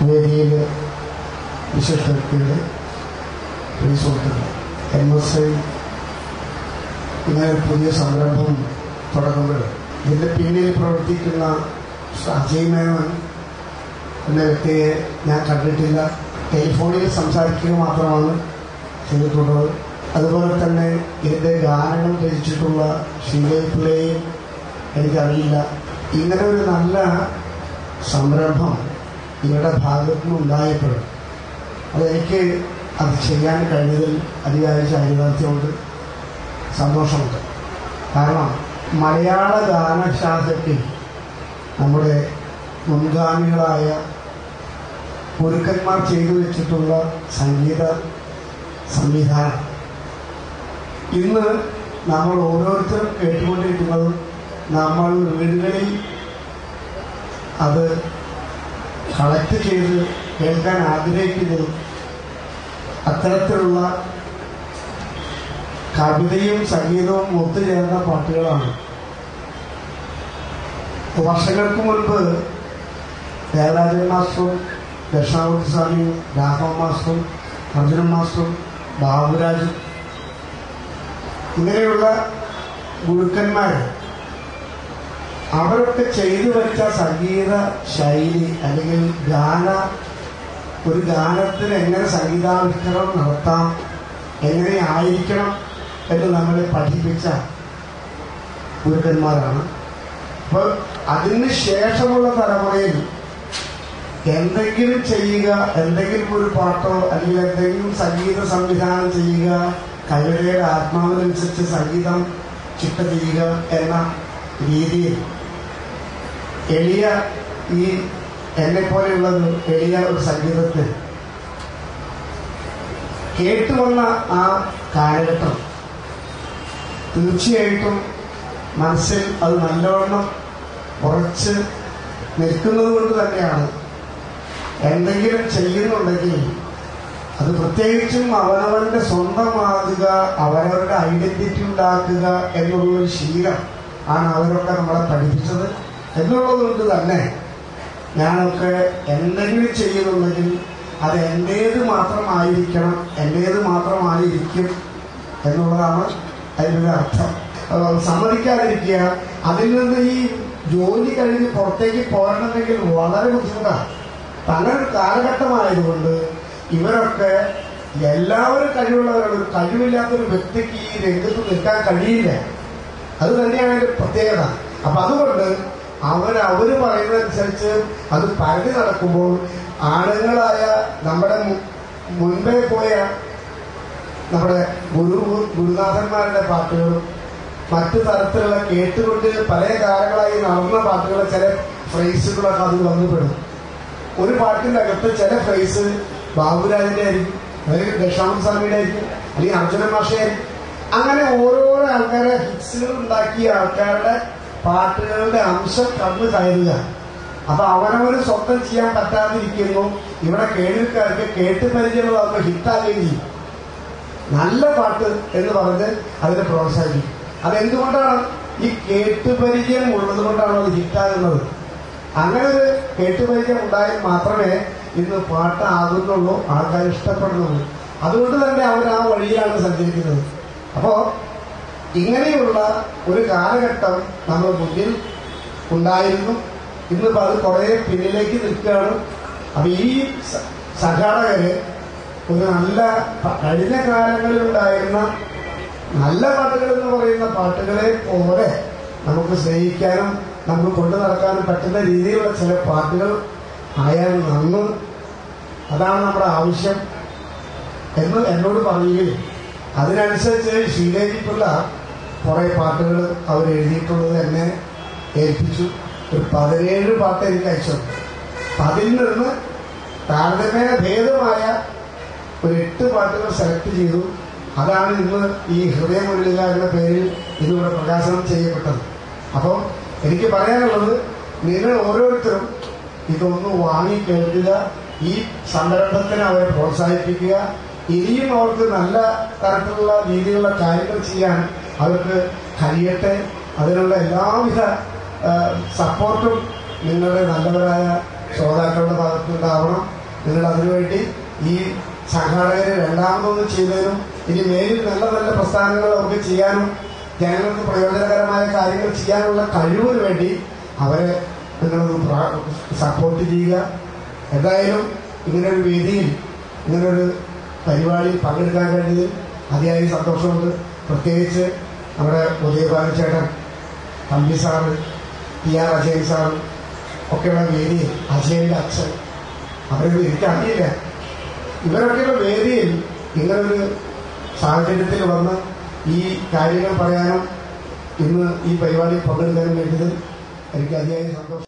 വേദിയിൽ വിശിഷ്ട വ്യക്തികളെ, സുഹൃത്തുക്കൾ, MSI ഇങ്ങനെ പുതിയ സംരംഭം തുടങ്ങുമ്പോൾ ഇതിൻ്റെ പിന്നിൽ പ്രവർത്തിക്കുന്ന അജയ് മേനോൻ എന്ന വ്യക്തിയെ ഞാൻ കണ്ടിട്ടില്ല. ടെലിഫോണിൽ സംസാരിക്കുക മാത്രമാണ് ചെയ്തിട്ടുള്ളത്. അതുപോലെ തന്നെ ഇതിൻ്റെ ഗാനങ്ങൾ രചിച്ചിട്ടുള്ള ശ്രീദേവി പിള്ളയെയും എനിക്കറിയില്ല. ഇങ്ങനെ ഒരു നല്ല സംരംഭം ഇവരുടെ ഭാഗത്തു നിന്നുണ്ടായപ്പോൾ അതെനിക്ക് അത് ചെയ്യാൻ കഴിഞ്ഞതിൽ അതിയായ ചാരിതാർത്ഥ്യമുണ്ട്, സന്തോഷമുണ്ട്. കാരണം മലയാള ഗാനശാസ്ത്രത്തിൽ നമ്മുടെ മുൻഗാമികളായ ഗുരുക്കന്മാർ ചെയ്തു വെച്ചിട്ടുള്ള സംഗീത സംവിധാനം ഇന്ന് നമ്മൾ ഓരോരുത്തരും കേട്ടുകൊണ്ടിരിക്കുന്നതും നമ്മൾ വീടുകളിൽ അത് കളക്ട് ചെയ്ത് കേൾക്കാൻ ആഗ്രഹിക്കുന്നതും അത്തരത്തിലുള്ള കവിതയും സംഗീതവും ഒത്തുചേർന്ന പാട്ടുകളാണ്. വർഷങ്ങൾക്ക് മുൻപ് ദേവരാജൻ മാസ്റ്ററും ദക്ഷിണാമൂർത്തി സ്വാമിയും രാഘവ മാസ്റ്ററും അർജുനൻ മാസ്റ്ററും ബാബുരാജും ഇങ്ങനെയുള്ള ഗുരുക്കന്മാർ അവരൊക്കെ ചെയ്തു വെച്ച സംഗീത ശൈലി അല്ലെങ്കിൽ ഒരു ഗാനത്തിന് എങ്ങനെ സംഗീതാവിഷ്കരണം നടത്താം, എങ്ങനെ ആയിരിക്കണം എന്ന് നമ്മളെ പഠിപ്പിച്ച ഗുരുക്കന്മാരാണ്. അപ്പോൾ അതിന് ശേഷമുള്ള തലമുറയിൽ എന്തെങ്കിലും ചെയ്യുക, എന്തെങ്കിലും ഒരു പാട്ടോ അല്ലെങ്കിൽ എന്തെങ്കിലും സംഗീത സംവിധാനം ചെയ്യുക, കവിതയുടെ ആത്മാവിനനുസരിച്ച് സംഗീതം ചിട്ട ചെയ്യുക എന്ന രീതിയിൽ എളിയ ഈ എന്നെപ്പോലെയുള്ള എളിയ ഒരു സംഗീതത്തിൽ കേട്ടുവന്ന ആ കാലഘട്ടം തീർച്ചയായിട്ടും മനസ്സിൽ അത് നല്ലവണ്ണം ഉറച്ച് നിൽക്കുന്നത് കൊണ്ട് തന്നെയാണ് എന്തെങ്കിലും ചെയ്യുന്നുണ്ടെങ്കിൽ അത് പ്രത്യേകിച്ചും അവനവന്റെ സ്വന്തമാകുക, അവരവരുടെ ഐഡന്റിറ്റി ഉണ്ടാക്കുക എന്നുള്ളൊരു ശീലം ആണ് അവരൊക്കെ നമ്മളെ പഠിപ്പിച്ചത് എന്നുള്ളത് കൊണ്ട് തന്നെ ഞാനൊക്കെ എന്തെങ്കിലും ചെയ്യുന്നുണ്ടെങ്കിൽ അത് എൻ്റേത് മാത്രമായിരിക്കണം, എൻ്റേത് മാത്രമായിരിക്കും എന്നുള്ളതാണ് അതിനൊരു അർത്ഥം. സമ്മതിക്കാതിരിക്കുക, അതിൽ നിന്ന് ഈ ജോലി കഴിഞ്ഞ് പുറത്തേക്ക് പോരണമെങ്കിൽ വളരെ ബുദ്ധിമുട്ടാണ്. പലൊരു കാലഘട്ടമായതുകൊണ്ട് ഇവരൊക്കെ എല്ലാവരും കഴിവുള്ളവരാണ്. ഒരു കഴിവില്ലാത്തൊരു വ്യക്തിക്ക് ഈ രംഗത്ത് നിൽക്കാൻ കഴിയില്ല. അത് തന്നെയാണ് അതിൻ്റെ പ്രത്യേകത. അപ്പം അതുകൊണ്ട് അവര് പറയുന്നതനുസരിച്ച് അത് പരതി നടക്കുമ്പോൾ ആളുകളായ നമ്മുടെ മുൻപേ പോയ നമ്മുടെ ഗുരുനാഥന്മാരുടെ പാട്ടുകളും മറ്റു തരത്തിലുള്ള കേട്ടുകൊണ്ട് പല കാലങ്ങളായി നടന്ന പാട്ടുകളെ ചില ഫ്രേസുകളൊക്കെ അത് വന്നുപെടും. ഒരു പാട്ടിൻ്റെ അകത്ത് ചില ഫ്രേസ് ബാബുരാജിന്റെ ആയിരിക്കും, അല്ലെങ്കിൽ ദക്ഷിണാമൂർത്തി സ്വാമിയുടെ ആയിരിക്കും, അല്ലെങ്കിൽ അർജുനൻ മാഷയായിരിക്കും. അങ്ങനെ ഓരോരോ ആൾക്കാരെ ഹിറ്റ്സുകൾ ഉണ്ടാക്കിയ ആൾക്കാരുടെ പാട്ടുകളുടെ അംശം കടന്നു കയറുക. അപ്പൊ അവനവന് സ്വന്തം ചെയ്യാൻ പറ്റാതിരിക്കുന്നു. ഇവിടെ കേൾവിക്കാർക്ക് കേട്ട് പരിചയമുള്ള ഹിറ്റാകുകയും ചെയ്യും. നല്ല പാട്ട് എന്ന് പറഞ്ഞ് അതിനെ പ്രോത്സാഹിപ്പിക്കും. അതെന്തുകൊണ്ടാണ്? ഈ കേട്ടുപരിചയം ഉള്ളത് കൊണ്ടാണ് അത് ഹിറ്റാകുന്നത്. അങ്ങനെ ഒരു കേട്ടുപരിചയം ഉണ്ടായാൽ മാത്രമേ ഇന്ന് പാട്ടാകുന്നുള്ളൂ, ആൾക്കാർ ഇഷ്ടപ്പെടുന്നുള്ളൂ. അതുകൊണ്ട് തന്നെ അവർ ആ വഴിയിലാണ് സഞ്ചരിക്കുന്നത്. അപ്പോൾ ഇങ്ങനെയുള്ള ഒരു കാലഘട്ടം നമ്മൾ മുന്നിൽ ഉണ്ടായിരുന്നു. ഇന്നിപ്പോൾ അത് കുറേ പിന്നിലേക്ക് നിൽക്കുകയാണ്. അപ്പം ഈ സംഘാടകര് ഒരു നല്ല കഴിഞ്ഞ കാലങ്ങളിലുണ്ടായിരുന്ന നല്ല പാട്ടുകൾ എന്ന് പറയുന്ന പാട്ടുകളെ പോലെ നമുക്ക് സ്നേഹിക്കാനും നമുക്ക് കൊണ്ടു നടക്കാനും പറ്റുന്ന രീതിയിലുള്ള ചില പാട്ടുകൾ ആയാൽ നന്ന്, അതാണ് നമ്മുടെ ആവശ്യം എന്ന് എന്നോട് പറയുകയും അതിനനുസരിച്ച് ശ്രീദേവി പിള്ള കുറേ പാട്ടുകൾ അവർ എഴുതിയിട്ടുള്ളത് എന്നെ ഏൽപ്പിച്ചു. ഒരു 17 പാട്ട് എനിക്ക് അയച്ചു. അതിൽ നിന്ന് താരതമ്യേന ഭേദമായ ഒരു 8 പാട്ടുകൾ സെലക്ട് ചെയ്തു. അതാണ് ഇന്ന് ഈ ഹൃദയമുരുളുക എന്ന പേരിൽ ഇതിലൂടെ പ്രകാശനം ചെയ്യപ്പെട്ടത്. അപ്പം എനിക്ക് പറയാനുള്ളത്, നിങ്ങൾ ഓരോരുത്തരും ഇതൊന്ന് വാങ്ങി കേൾക്കുക, ഈ സംരംഭത്തിനെ അവരെ പ്രോത്സാഹിപ്പിക്കുക. ഇനിയും അവർക്ക് നല്ല തരത്തിലുള്ള രീതിയിലുള്ള കാര്യങ്ങൾ ചെയ്യാൻ അവർക്ക് കഴിയട്ടെ. അതിനുള്ള എല്ലാവിധ സപ്പോർട്ടും നിങ്ങളുടെ നല്ലവരായ ശ്രോതാക്കളുടെ ഭാഗത്തുണ്ടാവണം. നിങ്ങൾ അതിനുവേണ്ടി ഈ സംഘാടകരെ രണ്ടാമതൊന്നും ചെയ്തതിനും ഇനി മേലിൽ നല്ല നല്ല പ്രസ്ഥാനങ്ങൾ അവർക്ക് ചെയ്യാനും ജനങ്ങൾക്ക് പ്രയോജനകരമായ കാര്യങ്ങൾ ചെയ്യാനുള്ള കഴിവിന് വേണ്ടി അവരെ നിങ്ങളൊന്ന് സപ്പോർട്ട് ചെയ്യുക. എന്തായാലും ഇങ്ങനൊരു വേദിയിൽ ഇങ്ങനൊരു പരിപാടിയിൽ പങ്കെടുക്കാൻ കഴിഞ്ഞതിൽ അതിയായി സന്തോഷമുണ്ട്. പ്രത്യേകിച്ച് നമ്മുടെ ഉദയഭാനു ചേട്ടൻ, Thampi sir, PR Ajayan sir ഒക്കെയുള്ള വേദിയിൽ, അജയൻ്റെ അച്ഛൻ, അവരൊന്നും എനിക്കറിയില്ല. ഇവരൊക്കെയുള്ള വേദിയിൽ ഇങ്ങനൊരു സാഹചര്യത്തിൽ വന്ന് ഈ കാര്യങ്ങൾ പറയാനും ഇന്ന് ഈ പരിപാടിയിൽ പങ്കെടുക്കാനും വേണ്ടത് എനിക്ക് അതിയായ സന്തോഷം.